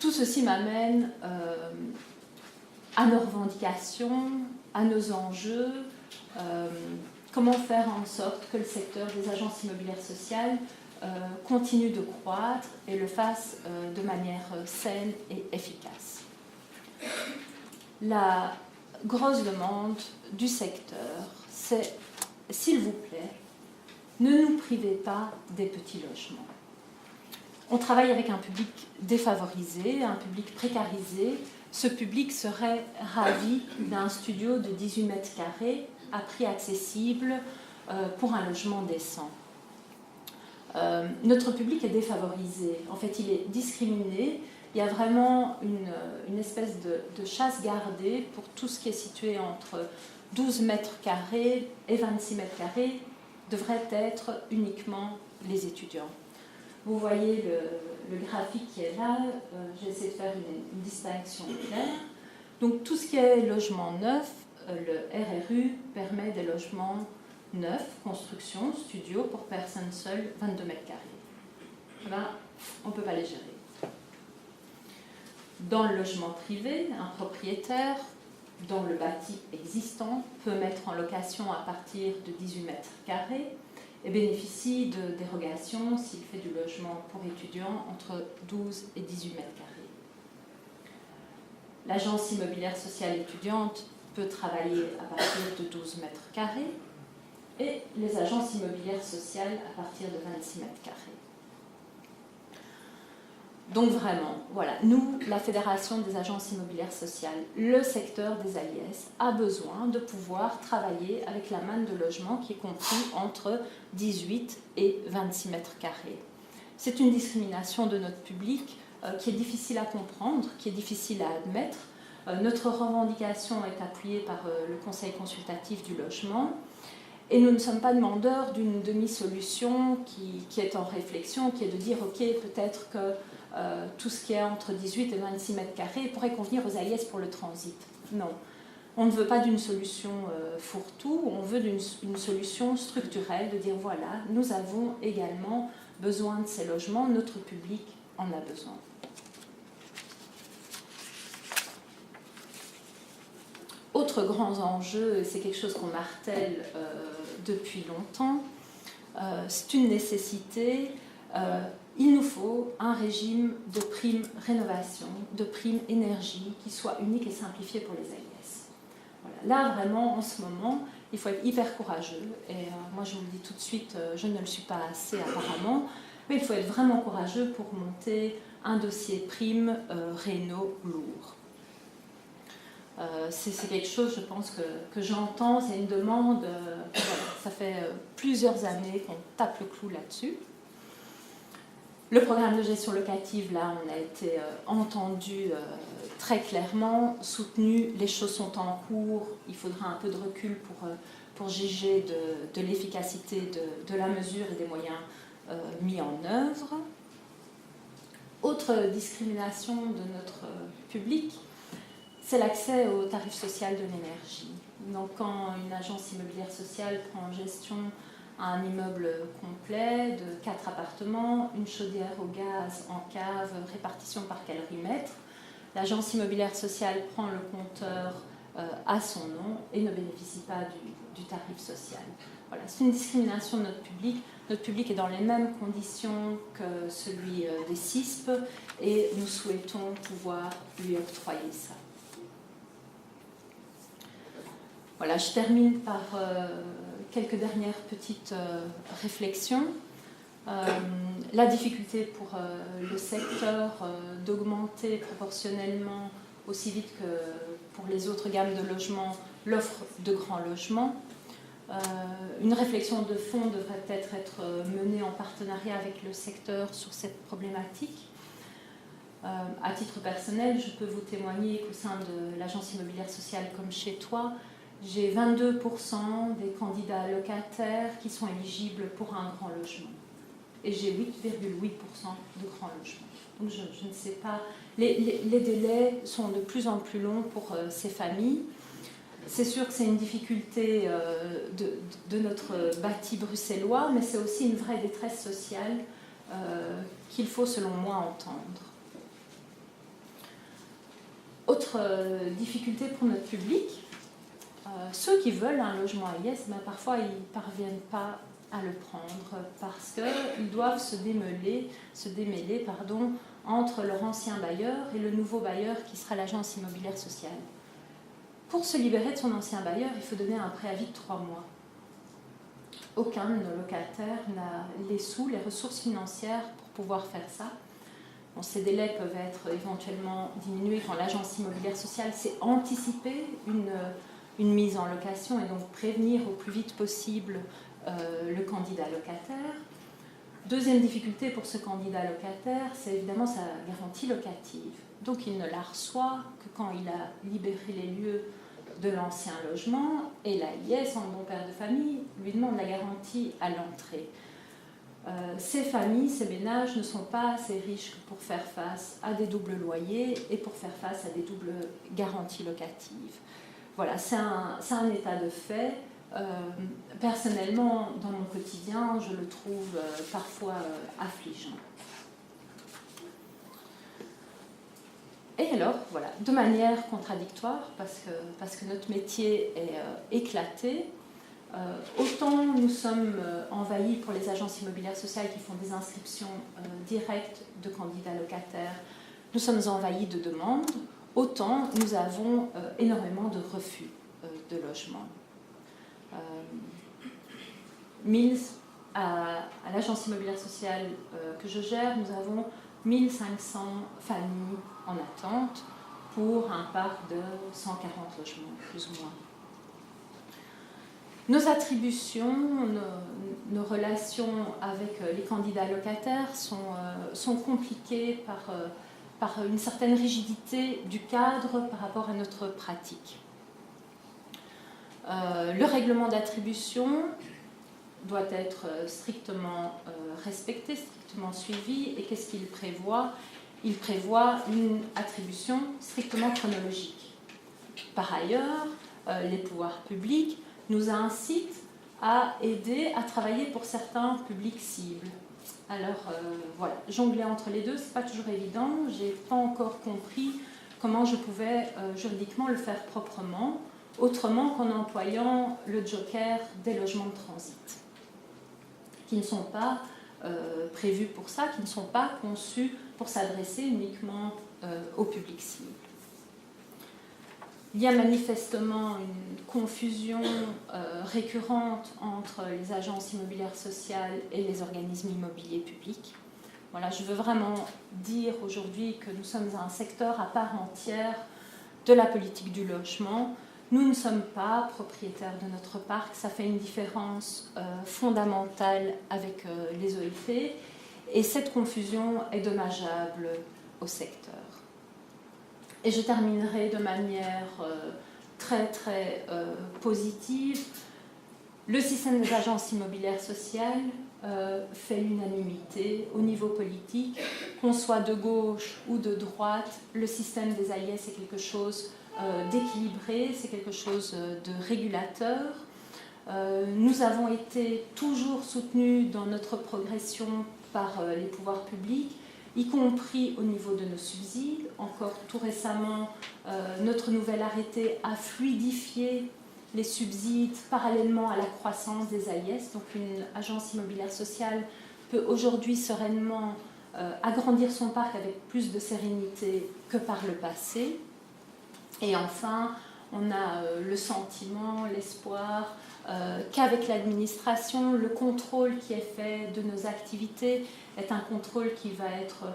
Tout ceci m'amène à nos revendications, à nos enjeux, comment faire en sorte que le secteur des agences immobilières sociales continue de croître et le fasse de manière saine et efficace. La grosse demande du secteur, c'est, s'il vous plaît, ne nous privez pas des petits logements. On travaille avec un public défavorisé, un public précarisé. Ce public serait ravi d'un studio de 18 mètres carrés à prix accessible pour un logement décent. Notre public est défavorisé, en fait il est discriminé. Il y a vraiment une espèce de chasse gardée pour tout ce qui est situé entre 12 mètres carrés et 26 mètres carrés devrait être uniquement les étudiants. Vous voyez le graphique qui est là, j'ai essayé de faire une distinction claire. Donc tout ce qui est logement neuf, le RRU permet des logements neufs, construction, studio pour personnes seules, 22 mètres carrés. Là, on ne peut pas les gérer. Dans le logement privé, un propriétaire, dans le bâti existant, peut mettre en location à partir de 18 mètres carrés et bénéficie de dérogations s'il fait du logement pour étudiants entre 12 et 18 mètres carrés. L'agence immobilière sociale étudiante peut travailler à partir de 12 mètres carrés et les agences immobilières sociales à partir de 26 mètres carrés. Donc vraiment, voilà, nous, la Fédération des agences immobilières sociales, le secteur des AIS, a besoin de pouvoir travailler avec la manne de logement qui est compris entre 18 et 26 mètres carrés. C'est une discrimination de notre public qui est difficile à comprendre, qui est difficile à admettre. Notre revendication est appuyée par le Conseil consultatif du logement et nous ne sommes pas demandeurs d'une demi-solution qui est en réflexion, qui est de dire ok, peut-être que tout ce qui est entre 18 et 26 mètres carrés pourrait convenir aux AIS pour le transit. Non, on ne veut pas d'une solution fourre-tout, on veut d'une solution structurelle, de dire voilà, nous avons également besoin de ces logements, notre public en a besoin. Autre grand enjeu, et c'est quelque chose qu'on martèle depuis longtemps, c'est une nécessité. Il nous faut un régime de prime rénovation, de prime énergie qui soit unique et simplifié pour les AIS. Voilà. Là, vraiment, en ce moment, il faut être hyper courageux. Et moi, je vous le dis tout de suite, je ne le suis pas assez apparemment, mais il faut être vraiment courageux pour monter un dossier prime réno lourd. C'est quelque chose, je pense, que j'entends, c'est une demande, voilà, ça fait plusieurs années qu'on tape le clou là-dessus. Le programme de gestion locative, là, on a été entendu très clairement, soutenu, les choses sont en cours, il faudra un peu de recul pour juger de l'efficacité de la mesure et des moyens mis en œuvre. Autre discrimination de notre public, c'est l'accès au tarif social de l'énergie. Donc quand une agence immobilière sociale prend en gestion un immeuble complet de 4 appartements, une chaudière au gaz en cave, répartition par calorimètre, l'agence immobilière sociale prend le compteur à son nom et ne bénéficie pas du tarif social. Voilà, c'est une discrimination de notre public. Notre public est dans les mêmes conditions que celui des CISP et nous souhaitons pouvoir lui octroyer ça. Voilà, je termine par quelques dernières petites réflexions. La difficulté pour le secteur d'augmenter proportionnellement aussi vite que pour les autres gammes de logements l'offre de grands logements. Une réflexion de fond devrait peut-être être menée en partenariat avec le secteur sur cette problématique. À titre personnel, je peux vous témoigner qu'au sein de l'agence immobilière sociale comme chez toi, j'ai 22% des candidats locataires qui sont éligibles pour un grand logement. Et j'ai 8,8% de grands logements. Donc je ne sais pas. Les délais sont de plus en plus longs pour ces familles. C'est sûr que c'est une difficulté de notre bâti bruxellois, mais c'est aussi une vraie détresse sociale qu'il faut, selon moi, entendre. autre difficulté pour notre public, ceux qui veulent un logement AIS, parfois ils ne parviennent pas à le prendre parce qu'ils doivent se démêler entre leur ancien bailleur et le nouveau bailleur qui sera l'agence immobilière sociale. Pour se libérer de son ancien bailleur, il faut donner un préavis de 3 mois. Aucun de nos locataires n'a les sous, les ressources financières pour pouvoir faire ça. Bon, ces délais peuvent être éventuellement diminués quand l'agence immobilière sociale sait anticiper une mise en location et donc prévenir au plus vite possible le candidat locataire. Deuxième difficulté pour ce candidat locataire, c'est évidemment sa garantie locative. Donc il ne la reçoit que quand il a libéré les lieux de l'ancien logement et l'AIS, en bon père de famille, lui demande la garantie à l'entrée. Ces familles, ces ménages ne sont pas assez riches pour faire face à des doubles loyers et pour faire face à des doubles garanties locatives. Voilà, c'est un état de fait. Personnellement, dans mon quotidien, je le trouve parfois affligeant. Et alors, voilà, de manière contradictoire, parce que notre métier est éclaté, autant nous sommes envahis pour les agences immobilières sociales qui font des inscriptions directes de candidats locataires, nous sommes envahis de demandes, autant nous avons énormément de refus de logement. Mills, à l'agence immobilière sociale que je gère, nous avons 1500 familles en attente pour un parc de 140 logements, plus ou moins. Nos attributions, nos relations avec les candidats locataires sont compliquées par une certaine rigidité du cadre par rapport à notre pratique. Le règlement d'attribution doit être strictement respecté, strictement suivi. Et qu'est-ce qu'il prévoit ? Il prévoit une attribution strictement chronologique. Par ailleurs, les pouvoirs publics nous incitent à aider à travailler pour certains publics cibles. Alors voilà, jongler entre les deux, c'est pas toujours évident. J'ai pas encore compris comment je pouvais juridiquement le faire proprement, autrement qu'en employant le joker des logements de transit, qui ne sont pas prévus pour ça, qui ne sont pas conçus pour s'adresser uniquement au public cible. Il y a manifestement une confusion récurrente entre les agences immobilières sociales et les organismes immobiliers publics. Voilà, je veux vraiment dire aujourd'hui que nous sommes un secteur à part entière de la politique du logement. Nous ne sommes pas propriétaires de notre parc, ça fait une différence fondamentale avec les OIP et cette confusion est dommageable au secteur. Et je terminerai de manière très positive. Le système des agences immobilières sociales fait l'unanimité au niveau politique, qu'on soit de gauche ou de droite. Le système des AIS est quelque chose d'équilibré, c'est quelque chose de régulateur. Nous avons été toujours soutenus dans notre progression par les pouvoirs publics, y compris au niveau de nos subsides. Encore tout récemment, notre nouvel arrêté a fluidifié les subsides parallèlement à la croissance des AIS. Donc une agence immobilière sociale peut aujourd'hui sereinement agrandir son parc avec plus de sérénité que par le passé. Et enfin, on a le sentiment, l'espoir qu'avec l'administration, le contrôle qui est fait de nos activités est un contrôle qui va être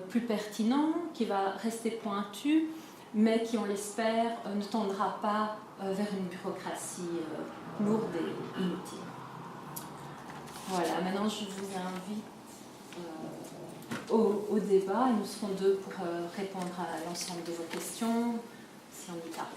plus pertinent, qui va rester pointu, mais qui, on l'espère, ne tendra pas vers une bureaucratie lourde et inutile. Voilà, maintenant je vous invite au débat. Nous serons deux pour répondre à l'ensemble de vos questions, si on y parle.